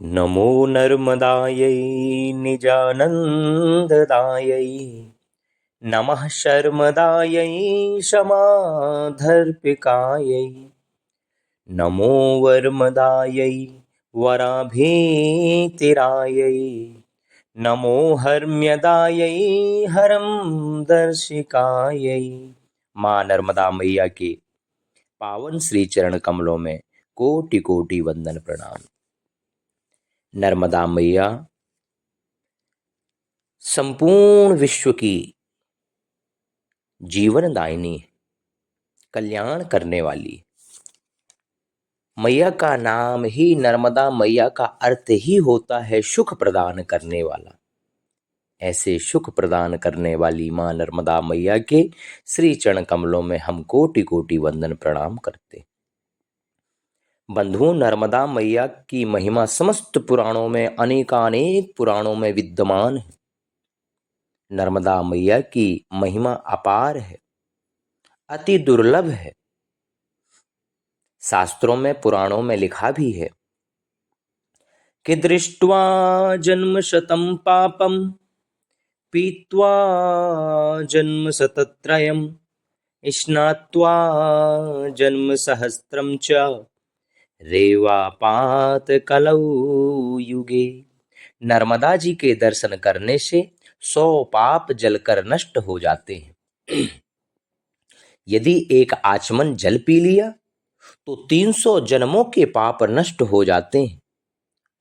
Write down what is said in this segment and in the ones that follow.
नमो नर्मदायै निजानन्ददायै नमः शर्मदायै क्षमाधर्पिकायै नमो वर्मदायै वराभीतिरायै नमो हर्म्यदायै हरं दर्शिकायै। माँ नर्मदा मैया के पावन श्री चरण कमलों में कोटि कोटि वंदन प्रणाम। नर्मदा मैया संपूर्ण विश्व की जीवनदायिनी, कल्याण करने वाली मैया का नाम ही नर्मदा मैया का अर्थ ही होता है सुख प्रदान करने वाला। ऐसे सुख प्रदान करने वाली माँ नर्मदा मैया के श्री चरण कमलों में हम कोटि कोटि वंदन प्रणाम करते। बंधुओं, नर्मदा मैया की महिमा समस्त पुराणों में अनेकानेक पुराणों में विद्यमान है। नर्मदा मैया की महिमा अपार है, अति दुर्लभ है। शास्त्रों में पुराणों में लिखा भी है कि दृष्ट्वा जन्म शतम पापम पीत्वा जन्म शतत्रयम स्नात्वा जन्म सहस्त्रम च रेवापात कलौ युगे। नर्मदा जी के दर्शन करने से 100 पाप जलकर नष्ट हो जाते हैं। यदि एक आचमन जल पी लिया तो 300 जन्मों के पाप नष्ट हो जाते हैं,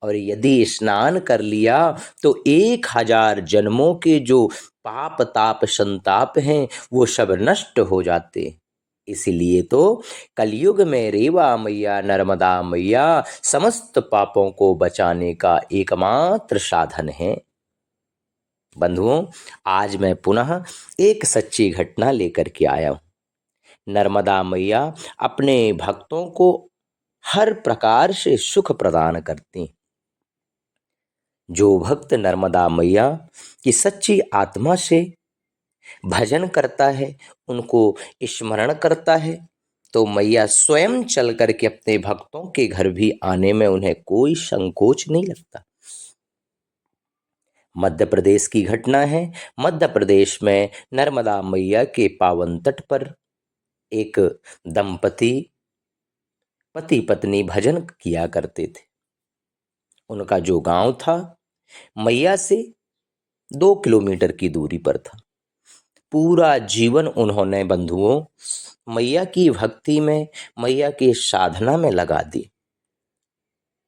और यदि स्नान कर लिया तो 1000 जन्मों के जो पाप ताप संताप हैं वो सब नष्ट हो जाते हैं। इसलिए तो कलयुग में रेवा मैया नर्मदा मैया समस्त पापों को बचाने का एकमात्र साधन है। बंधुओं, आज मैं पुनः एक सच्ची घटना लेकर के आया हूँ। नर्मदा मैया अपने भक्तों को हर प्रकार से सुख प्रदान करती। जो भक्त नर्मदा मैया की सच्ची आत्मा से भजन करता है, उनको स्मरण करता है, तो मैया स्वयं चल करके अपने भक्तों के घर भी आने में उन्हें कोई संकोच नहीं लगता। मध्य प्रदेश की घटना है। मध्य प्रदेश में नर्मदा मैया के पावन तट पर एक दंपति पति पत्नी भजन किया करते थे। उनका जो गांव था मैया से 2 किलोमीटर की दूरी पर था। पूरा जीवन उन्होंने बंधुओं मैया की भक्ति में, मैया की साधना में लगा दी।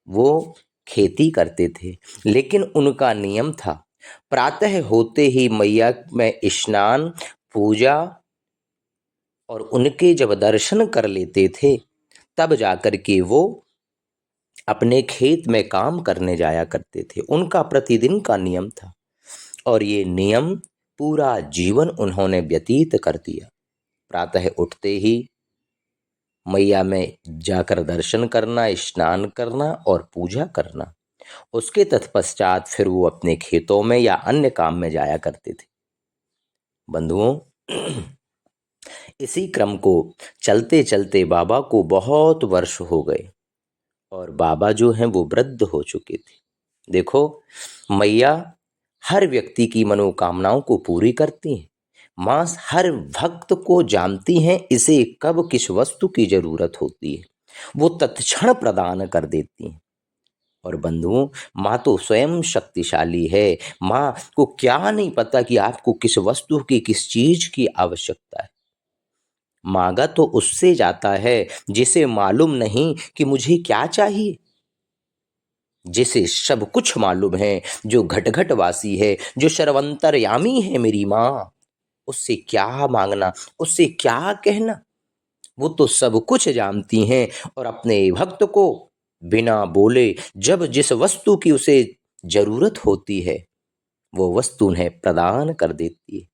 वो खेती करते थे, लेकिन उनका नियम था प्रातः होते ही मैया में स्नान पूजा और उनके जब दर्शन कर लेते थे तब जाकर के वो अपने खेत में काम करने जाया करते थे। उनका प्रतिदिन का नियम था, और ये नियम पूरा जीवन उन्होंने व्यतीत कर दिया। प्रातः उठते ही मैया में जाकर दर्शन करना, स्नान करना और पूजा करना। उसके तत्पश्चात फिर वो अपने खेतों में या अन्य काम में जाया करते थे। बंधुओं, इसी क्रम को चलते चलते बाबा को बहुत वर्ष हो गए और बाबा जो हैं वो वृद्ध हो चुके थे। देखो, मैया हर व्यक्ति की मनोकामनाओं को पूरी करती हैं। माँ हर भक्त को जानती हैं इसे कब किस वस्तु की जरूरत होती है, वो तत्क्षण प्रदान कर देती हैं। और बंधुओं, माँ तो स्वयं शक्तिशाली है। माँ को क्या नहीं पता कि आपको किस वस्तु की, किस चीज की आवश्यकता है। मांगा तो उससे जाता है जिसे मालूम नहीं कि मुझे क्या चाहिए, जिसे सब कुछ मालूम है, जो घट घट वासी है, जो सर्वंतर्यामी है मेरी माँ। उससे क्या मांगना, उससे क्या कहना, वो तो सब कुछ जानती हैं और अपने भक्त को बिना बोले जब जिस वस्तु की उसे जरूरत होती है वो वस्तु उन्हें प्रदान कर देती है।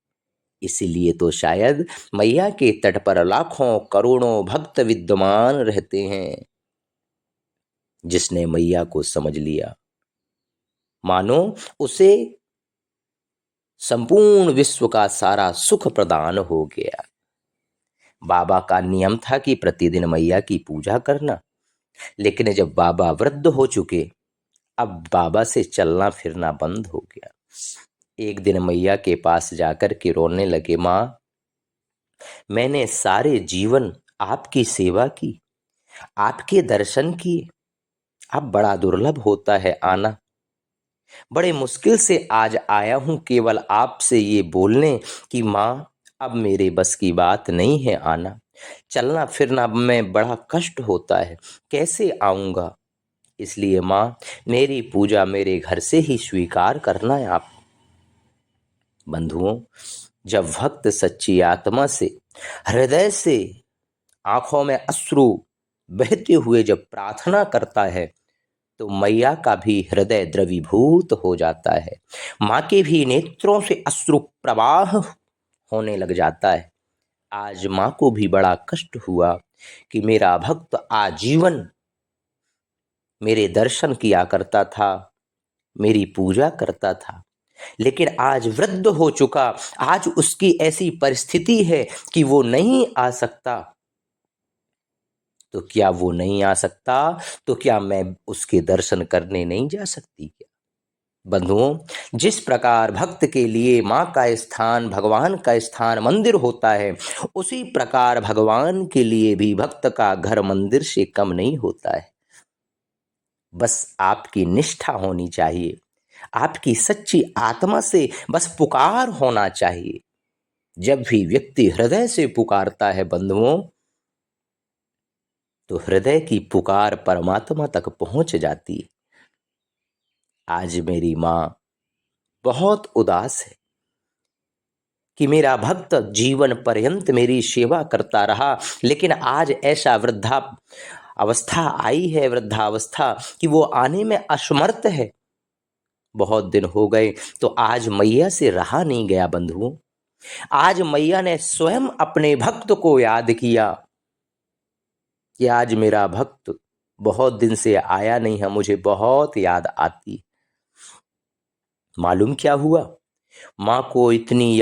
इसीलिए तो शायद मैया के तट पर लाखों करोड़ों भक्त विद्यमान रहते हैं। जिसने मैया को समझ लिया मानो उसे संपूर्ण विश्व का सारा सुख प्रदान हो गया। बाबा का नियम था कि प्रतिदिन मैया की पूजा करना, लेकिन जब बाबा वृद्ध हो चुके, अब बाबा से चलना फिरना बंद हो गया। एक दिन मैया के पास जाकर के रोने लगे, माँ मैंने सारे जीवन आपकी सेवा की, आपके दर्शन किए, अब बड़ा दुर्लभ होता है आना। बड़े मुश्किल से आज आया हूं केवल आपसे ये बोलने कि माँ अब मेरे बस की बात नहीं है आना। चलना फिरना में बड़ा कष्ट होता है, कैसे आऊंगा। इसलिए माँ मेरी पूजा मेरे घर से ही स्वीकार करना है आप। बंधुओं, जब भक्त सच्ची आत्मा से, हृदय से, आंखों में अश्रु बहते हुए जब प्रार्थना करता है तो मैया का भी हृदय द्रवीभूत हो जाता है। माँ के भी नेत्रों से अश्रु प्रवाह होने लग जाता है। आज माँ को भी बड़ा कष्ट हुआ कि मेरा भक्त आजीवन मेरे दर्शन किया करता था, मेरी पूजा करता था, लेकिन आज वृद्ध हो चुका, आज उसकी ऐसी परिस्थिति है कि वो नहीं आ सकता। तो क्या वो नहीं आ सकता तो क्या मैं उसके दर्शन करने नहीं जा सकती क्या? बंधुओं, जिस प्रकार भक्त के लिए माँ का स्थान, भगवान का स्थान मंदिर होता है, उसी प्रकार भगवान के लिए भी भक्त का घर मंदिर से कम नहीं होता है। बस आपकी निष्ठा होनी चाहिए, आपकी सच्ची आत्मा से बस पुकार होना चाहिए। जब भी व्यक्ति हृदय से पुकारता है बंधुओं, तो हृदय की पुकार परमात्मा तक पहुंच जाती है। आज मेरी माँ बहुत उदास है कि मेरा भक्त जीवन पर्यंत मेरी सेवा करता रहा, लेकिन आज ऐसा वृद्धा अवस्था आई है, वृद्धावस्था कि वो आने में असमर्थ है। बहुत दिन हो गए तो आज मैया से रहा नहीं गया बंधुओं। आज मैया ने स्वयं अपने भक्त को याद किया कि आज मेरा भक्त बहुत दिन से आया नहीं है, मुझे बहुत याद आती। मालूम क्या हुआ, माँ को इतनी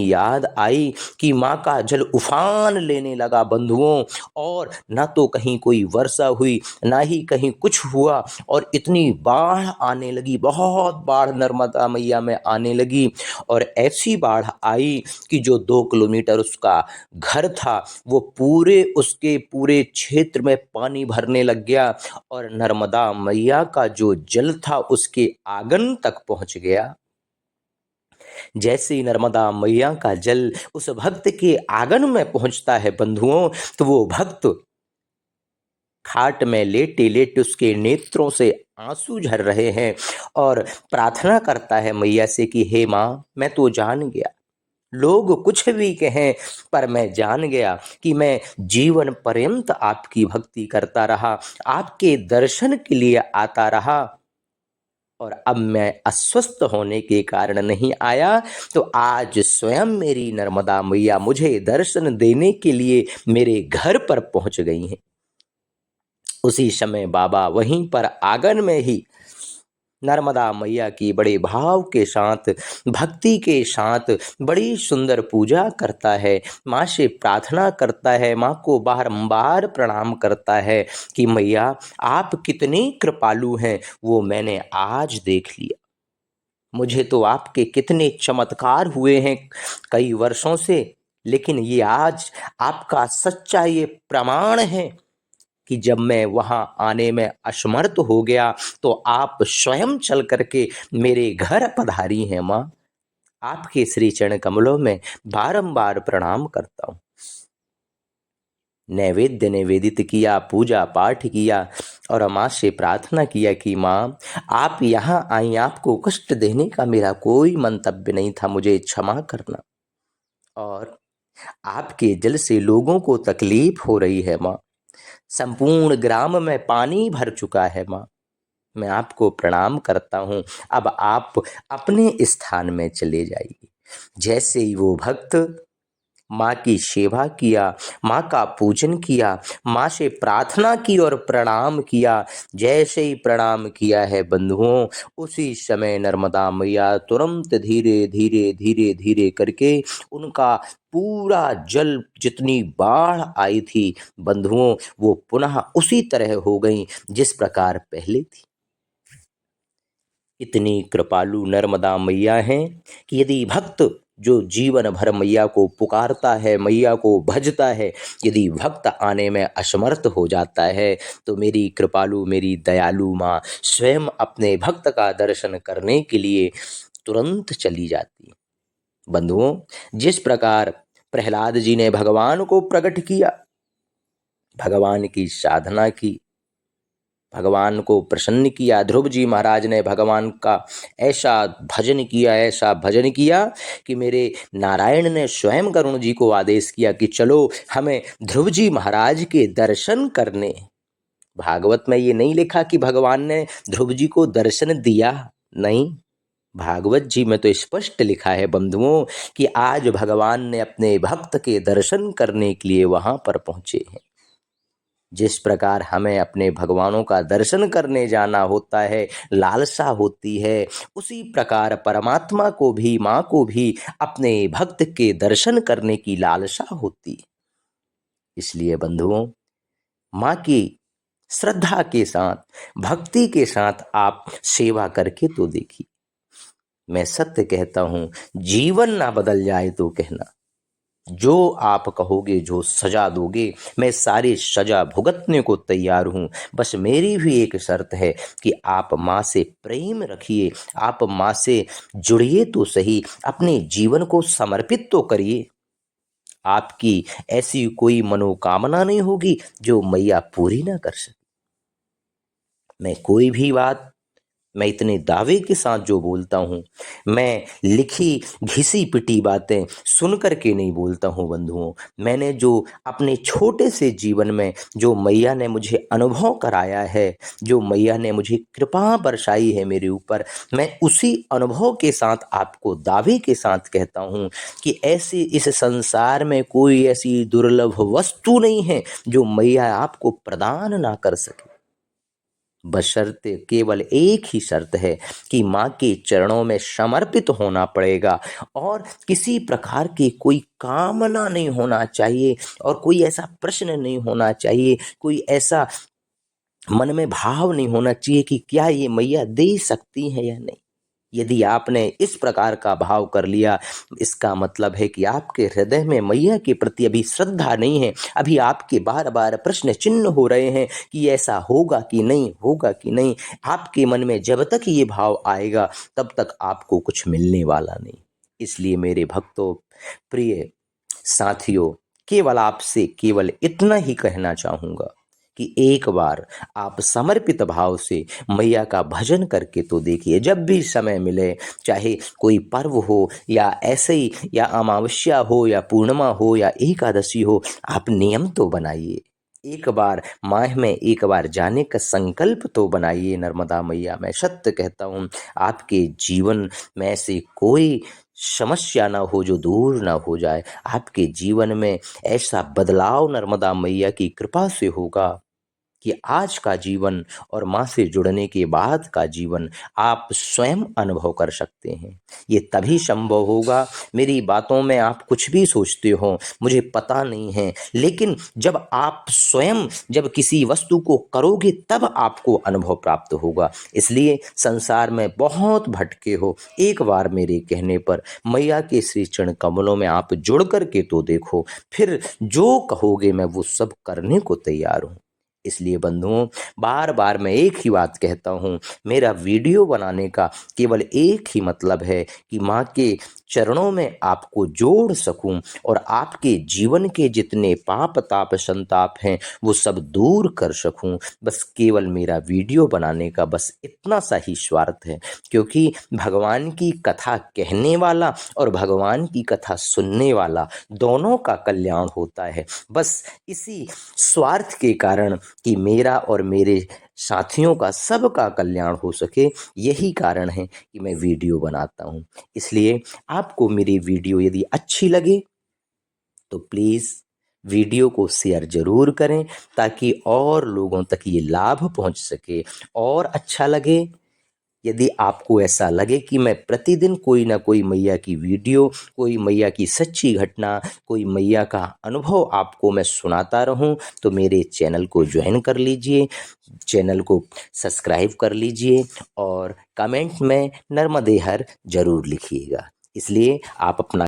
याद आई कि माँ का जल उफान लेने लगा बंधुओं। और ना तो कहीं कोई वर्षा हुई, ना ही कहीं कुछ हुआ, और इतनी बाढ़ आने लगी, बहुत बाढ़ नर्मदा मैया में आने लगी। और ऐसी बाढ़ आई कि जो 2 किलोमीटर उसका घर था वो पूरे उसके पूरे क्षेत्र में पानी भरने लग गया, और नर्मदा मैया का जो जल था उसके आंगन तक पहुंच गया। जैसे ही नर्मदा मैया का जल उस भक्त के आंगन में पहुंचता है बंधुओं, तो वो भक्त खाट में लेटे लेटे उसके नेत्रों से आंसू झर रहे हैं और प्रार्थना करता है मैया से कि हे माँ, मैं तो जान गया, लोग कुछ भी कहें, पर मैं जान गया कि मैं जीवन पर्यंत आपकी भक्ति करता रहा, आपके दर्शन के लिए आता रहा। और अब मैं अस्वस्थ होने के कारण नहीं आया, तो आज स्वयं मेरी नर्मदा मैया मुझे दर्शन देने के लिए मेरे घर पर पहुंच गई हैं। उसी समय बाबा वहीं पर आंगन में ही नर्मदा मैया की बड़े भाव के साथ, भक्ति के साथ बड़ी सुंदर पूजा करता है, माँ से प्रार्थना करता है, माँ को बारंबार प्रणाम करता है कि मैया आप कितने कृपालु हैं, वो मैंने आज देख लिया। मुझे तो आपके कितने चमत्कार हुए हैं कई वर्षों से, लेकिन ये आज आपका सच्चा ये प्रमाण है कि जब मैं वहां आने में असमर्थ हो गया तो आप स्वयं चल करके मेरे घर पधारी हैं माँ। आपके श्री चरण कमलों में बारंबार प्रणाम करता हूँ। नैवेद्य निवेदित किया, पूजा पाठ किया और माँ से प्रार्थना किया कि माँ आप यहाँ आई, आपको कष्ट देने का मेरा कोई मंतव्य नहीं था, मुझे क्षमा करना। और आपके जल से लोगों को तकलीफ हो रही है माँ, संपूर्ण ग्राम में पानी भर चुका है माँ, मैं आपको प्रणाम करता हूँ, अब आप अपने स्थान में चले जाइए। जैसे ही वो भक्त माँ की सेवा किया, माँ का पूजन किया, माँ से प्रार्थना की और प्रणाम किया, जैसे ही प्रणाम किया है बंधुओं, उसी समय नर्मदा मैया तुरंत धीरे धीरे धीरे धीरे करके उनका पूरा जल, जितनी बाढ़ आई थी बंधुओं, वो पुनः उसी तरह हो गई जिस प्रकार पहले थी। इतनी कृपालु नर्मदा मैया हैं कि यदि भक्त जो जीवन भर मैया को पुकारता है, मैया को भजता है, यदि भक्त आने में असमर्थ हो जाता है तो मेरी कृपालु, मेरी दयालु माँ स्वयं अपने भक्त का दर्शन करने के लिए तुरंत चली जाती। बंधुओं, जिस प्रकार प्रहलाद जी ने भगवान को प्रकट किया, भगवान की साधना की, भगवान को प्रसन्न किया, ध्रुव जी महाराज ने भगवान का ऐसा भजन किया, ऐसा भजन किया कि मेरे नारायण ने स्वयं गरुण जी को आदेश किया कि चलो हमें ध्रुव जी महाराज के दर्शन करने। भागवत में ये नहीं लिखा कि भगवान ने ध्रुव जी को दर्शन दिया, नहीं, भागवत जी में तो स्पष्ट लिखा है बंधुओं कि आज भगवान ने अपने भक्त के दर्शन करने के लिए वहां पर पहुंचे हैं। जिस प्रकार हमें अपने भगवानों का दर्शन करने जाना होता है, लालसा होती है, उसी प्रकार परमात्मा को भी, माँ को भी अपने भक्त के दर्शन करने की लालसा होती है। इसलिए बंधुओं, माँ की श्रद्धा के साथ, भक्ति के साथ आप सेवा करके तो देखिए। मैं सत्य कहता हूं, जीवन ना बदल जाए तो कहना, जो आप कहोगे, जो सजा दोगे, मैं सारी सजा भुगतने को तैयार हूं। बस मेरी भी एक शर्त है कि आप माँ से प्रेम रखिए, आप माँ से जुड़िए तो सही, अपने जीवन को समर्पित तो करिए। आपकी ऐसी कोई मनोकामना नहीं होगी जो मैया पूरी ना कर सके। मैं कोई भी बात, मैं इतने दावे के साथ जो बोलता हूँ, मैं लिखी घिसी पिटी बातें सुन कर के नहीं बोलता हूँ बंधुओं। मैंने जो अपने छोटे से जीवन में जो मैया ने मुझे अनुभव कराया है, जो मैया ने मुझे कृपा बरसाई है मेरे ऊपर, मैं उसी अनुभव के साथ आपको दावे के साथ कहता हूँ कि ऐसी इस संसार में कोई ऐसी दुर्लभ वस्तु नहीं है जो मैया आपको प्रदान ना कर सके। बशर्ते केवल एक ही शर्त है कि माँ के चरणों में समर्पित होना पड़ेगा और किसी प्रकार की कोई कामना नहीं होना चाहिए और कोई ऐसा प्रश्न नहीं होना चाहिए, कोई ऐसा मन में भाव नहीं होना चाहिए कि क्या ये मैया दे सकती है या नहीं। यदि आपने इस प्रकार का भाव कर लिया, इसका मतलब है कि आपके हृदय में मैया के प्रति अभी श्रद्धा नहीं है। अभी आपके बार बार प्रश्न चिन्ह हो रहे हैं कि ऐसा होगा कि नहीं, होगा कि नहीं। आपके मन में जब तक ये भाव आएगा तब तक आपको कुछ मिलने वाला नहीं। इसलिए मेरे भक्तों, प्रिय साथियों, केवल आपसे केवल इतना ही कहना चाहूंगा कि एक बार आप समर्पित भाव से मैया का भजन करके तो देखिए। जब भी समय मिले, चाहे कोई पर्व हो या ऐसे ही, या अमावस्या हो या पूर्णिमा हो या एकादशी हो, आप नियम तो बनाइए। एक बार माह में एक बार जाने का संकल्प तो बनाइए नर्मदा मैया। मैं सत्य कहता हूँ, आपके जीवन में से कोई समस्या ना हो जो दूर ना हो जाए। आपके जीवन में ऐसा बदलाव नर्मदा मैया की कृपा से होगा कि आज का जीवन और माँ से जुड़ने के बाद का जीवन आप स्वयं अनुभव कर सकते हैं। ये तभी संभव होगा, मेरी बातों में आप कुछ भी सोचते हो मुझे पता नहीं है, लेकिन जब आप स्वयं जब किसी वस्तु को करोगे तब आपको अनुभव प्राप्त होगा। इसलिए संसार में बहुत भटके हो, एक बार मेरे कहने पर मैया के श्री चरण कमलों में आप जुड़ कर के तो देखो, फिर जो कहोगे मैं वो सब करने को तैयार हूँ। इसलिए बंधुओं, बार बार मैं एक ही बात कहता हूँ, मेरा वीडियो बनाने का केवल एक ही मतलब है कि माँ के चरणों में आपको जोड़ सकूं और आपके जीवन के जितने पाप ताप संताप हैं वो सब दूर कर सकूं। बस केवल मेरा वीडियो बनाने का बस इतना सा ही स्वार्थ है, क्योंकि भगवान की कथा कहने वाला और भगवान की कथा सुनने वाला दोनों का कल्याण होता है। बस इसी स्वार्थ के कारण कि मेरा और मेरे साथियों का सबका कल्याण हो सके, यही कारण है कि मैं वीडियो बनाता हूँ। इसलिए आपको मेरी वीडियो यदि अच्छी लगे तो प्लीज़ वीडियो को शेयर ज़रूर करें ताकि और लोगों तक ये लाभ पहुंच सके। और अच्छा लगे यदि आपको ऐसा लगे कि मैं प्रतिदिन कोई ना कोई मैया की वीडियो, कोई मैया की सच्ची घटना, कोई मैया का अनुभव आपको मैं सुनाता रहूं, तो मेरे चैनल को ज्वाइन कर लीजिए, चैनल को सब्सक्राइब कर लीजिए और कमेंट में नर्मदे हर जरूर लिखिएगा। इसलिए आप अपना